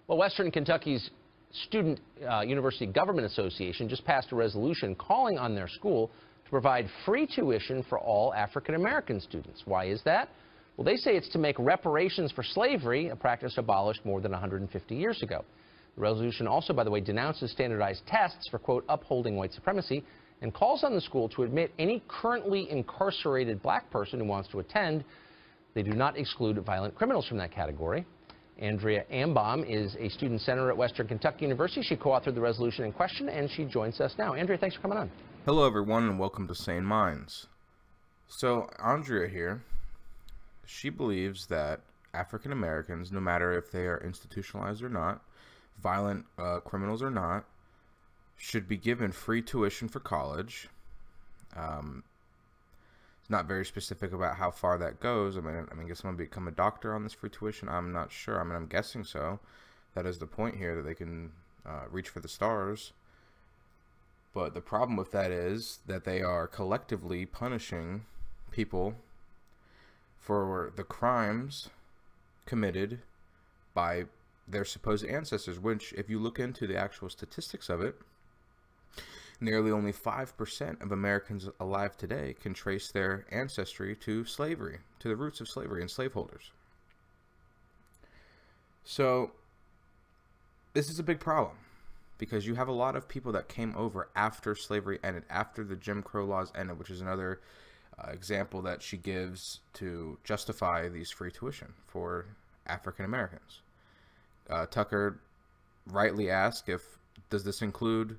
Well, Western Kentucky's Student University Government Association just passed a resolution calling on their school to provide free tuition for all African-American students. Why is that? Well, they say it's to make reparations for slavery, a practice abolished more than 150 years ago. The resolution also, by the way, denounces standardized tests for, quote, upholding white supremacy, and calls on the school to admit any currently incarcerated black person who wants to attend. They do not exclude violent criminals from that category. Andrea Ambaum is a student senator at Western Kentucky University. She co-authored the resolution in question, and she joins us now. Andrea, thanks for coming on. Hello, everyone, and welcome to Sane Minds. So, Andrea here, she believes that African Americans, no matter if they are institutionalized or not, violent criminals or not, should be given free tuition for college. It's not very specific about how far that goes. I mean, I guess someone become a doctor on this free tuition. I'm not sure. I mean, I'm guessing so. That is the point here, that they can reach for the stars. But the problem with that is that they are collectively punishing people for the crimes committed by their supposed ancestors, which, if you look into the actual statistics of it, nearly only 5% of Americans alive today can trace their ancestry to slavery, to the roots of slavery and slaveholders. So this is a big problem, because you have a lot of people that came over after slavery ended, after the Jim Crow laws ended, which is another example that she gives to justify these free tuition for African Americans. Tucker rightly asked, does this include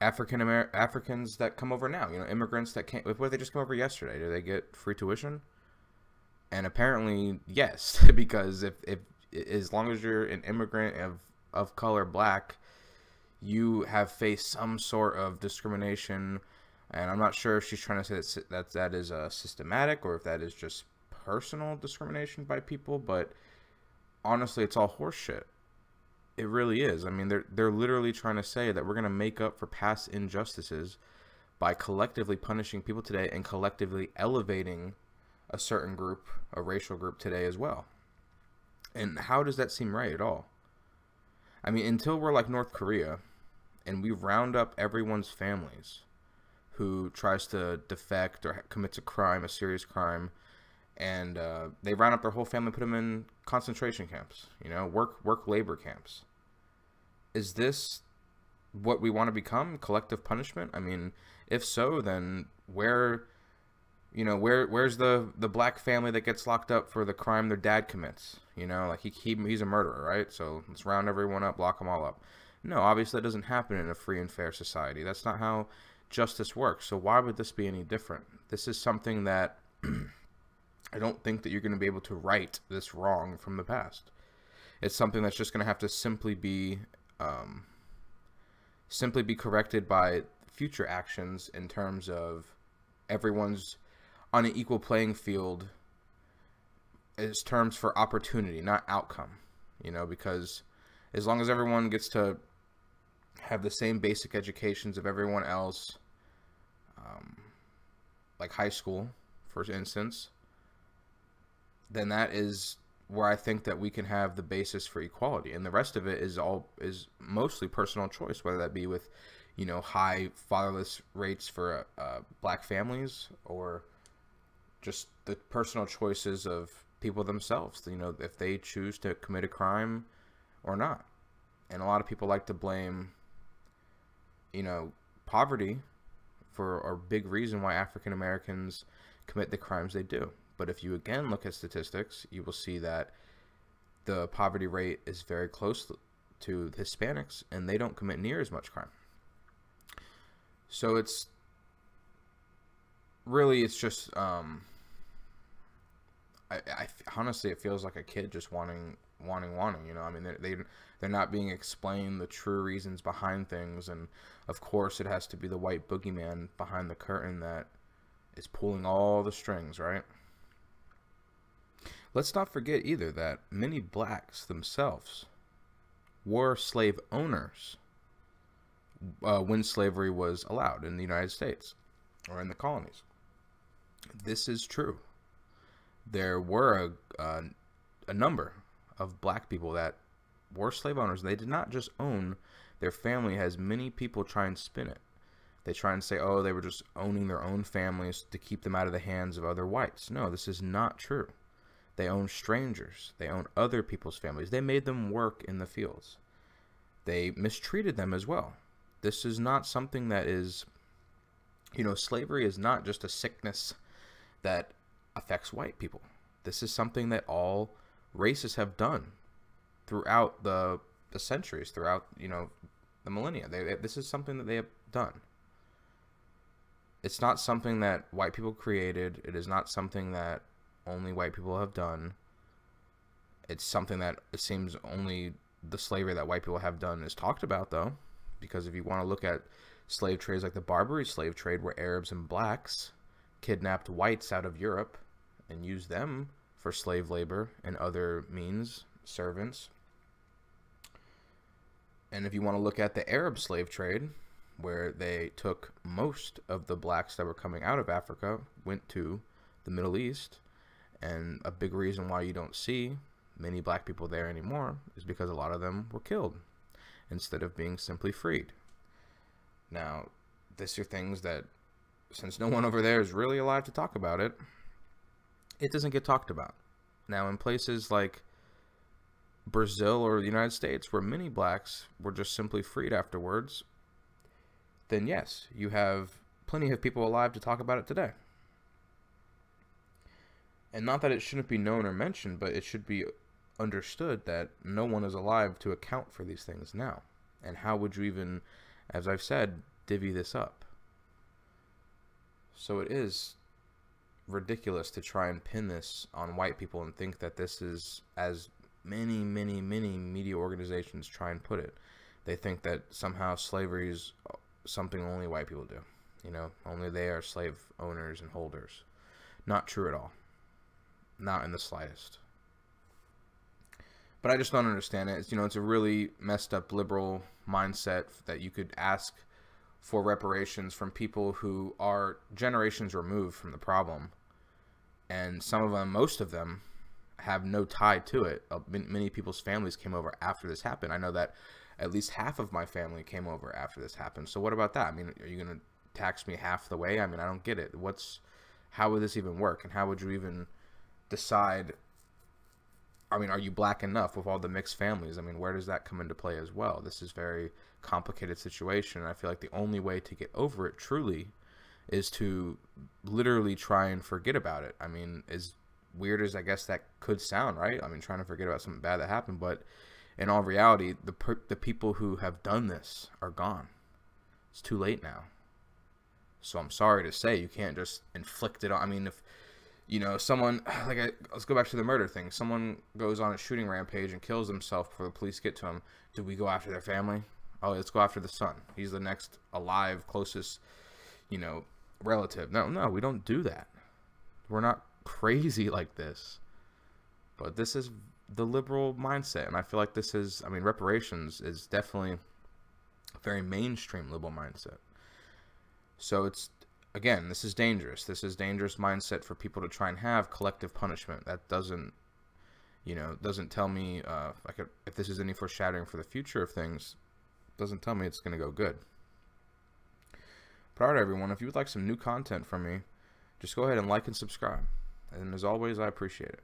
Africans that come over now? You know, immigrants that came, if they just come over yesterday, do they get free tuition? And apparently, yes, because if as long as you're an immigrant of color, black, you have faced some sort of discrimination. And I'm not sure if she's trying to say that is systematic, or if that is just personal discrimination by people. But honestly, it's all horseshit. It really is. I mean, they're literally trying to say that we're going to make up for past injustices by collectively punishing people today and collectively elevating a certain group, a racial group today as well. And how does that seem right at all? I mean, until we're like North Korea and we round up everyone's families who tries to defect or commits a crime, a serious crime, and they round up their whole family, put them in concentration camps, you know, work labor camps. Is this what we want to become? Collective punishment? I mean, if so, then where's the black family that gets locked up for the crime their dad commits? You know, like he's a murderer, right? So let's round everyone up, lock them all up. No, obviously that doesn't happen in a free and fair society. That's not how justice works. So why would this be any different? This is something that I don't think that you're going to be able to right this wrong from the past. It's something that's just going to have to simply be corrected by future actions, in terms of everyone's on an equal playing field as terms for opportunity, not outcome. You know, because as long as everyone gets to have the same basic educations of everyone else, like high school, for instance, then that is where I think that we can have the basis for equality. And the rest of it is mostly personal choice, whether that be with, you know, high fatherless rates for black families, or just the personal choices of people themselves, you know, if they choose to commit a crime or not. And a lot of people like to blame, you know, poverty for a big reason why African Americans commit the crimes they do. But if you again look at statistics, you will see that the poverty rate is very close to Hispanics, and they don't commit near as much crime. So it's just I honestly, it feels like a kid just wanting, you know. I mean, they're not being explained the true reasons behind things, and of course it has to be the white boogeyman behind the curtain that is pulling all the strings, right? Let's not forget either that many blacks themselves were slave owners when slavery was allowed in the United States or in the colonies. This is true. There were a number of black people that were slave owners. They did not just own their family, as many people try and spin it. They try and say, oh, they were just owning their own families to keep them out of the hands of other whites. No, this is not true. They own strangers. They own other people's families. They made them work in the fields. They mistreated them as well. This is not something that is, you know, slavery is not just a sickness that affects white people. This is something that all races have done throughout the centuries, throughout, you know, the millennia. This is something that they have done. It's not something that white people created. It is not something that only white people have done. It's something that it seems only the slavery that white people have done is talked about, though, because if you want to look at slave trades like the Barbary slave trade, where Arabs and blacks kidnapped whites out of Europe and used them for slave labor and other means, servants. And if you want to look at the Arab slave trade, where they took most of the blacks that were coming out of Africa, went to the Middle East, and a big reason why you don't see many black people there anymore is because a lot of them were killed instead of being simply freed. Now, these are things that, since no one over there is really alive to talk about it, it doesn't get talked about. Now, in places like Brazil or the United States, where many blacks were just simply freed afterwards, then yes, you have plenty of people alive to talk about it today. And not that it shouldn't be known or mentioned, but it should be understood that no one is alive to account for these things now. And how would you even, as I've said, divvy this up? So it is ridiculous to try and pin this on white people and think that this is, as many media organizations try and put it, they think that somehow slavery is something only white people do. You know, only they are slave owners and holders. Not true at all. Not in the slightest. But I just don't understand it. It's, you know, it's a really messed up liberal mindset that you could ask for reparations from people who are generations removed from the problem. And some of them, most of them, have no tie to it. Many people's families came over after this happened. I know that at least half of my family came over after this happened. So what about that? I mean, are you going to tax me half the way? I mean, I don't get it. How would this even work? And how would you even decide? I mean, are you black enough with all the mixed families? I mean, where does that come into play as well? This is a very complicated situation. And I feel like the only way to get over it truly is to literally try and forget about it. I mean, as weird as I guess that could sound, right? I mean, trying to forget about something bad that happened, but in all reality, the people who have done this are gone. It's too late now. So I'm sorry to say, you can't just inflict it on. I mean, if, you know, someone, let's go back to the murder thing. Someone goes on a shooting rampage and kills himself before the police get to him. Do we go after their family? Oh, let's go after the son. He's the next alive, closest, you know, relative. No, we don't do that. We're not crazy like this. But this is the liberal mindset. And I feel like this is, I mean, reparations is definitely a very mainstream liberal mindset. So it's, again, this is dangerous. This is dangerous mindset for people to try and have collective punishment. That doesn't, you know, doesn't tell me, if this is any foreshadowing for the future of things, doesn't tell me it's going to go good. But all right, everyone, if you would like some new content from me, just go ahead and like and subscribe. And as always, I appreciate it.